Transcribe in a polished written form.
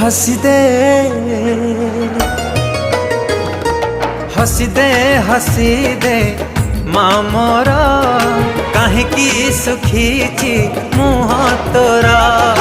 हसी दे हसी दे हसी दे माँ मोर कहीं सुखी मुँह तोरा।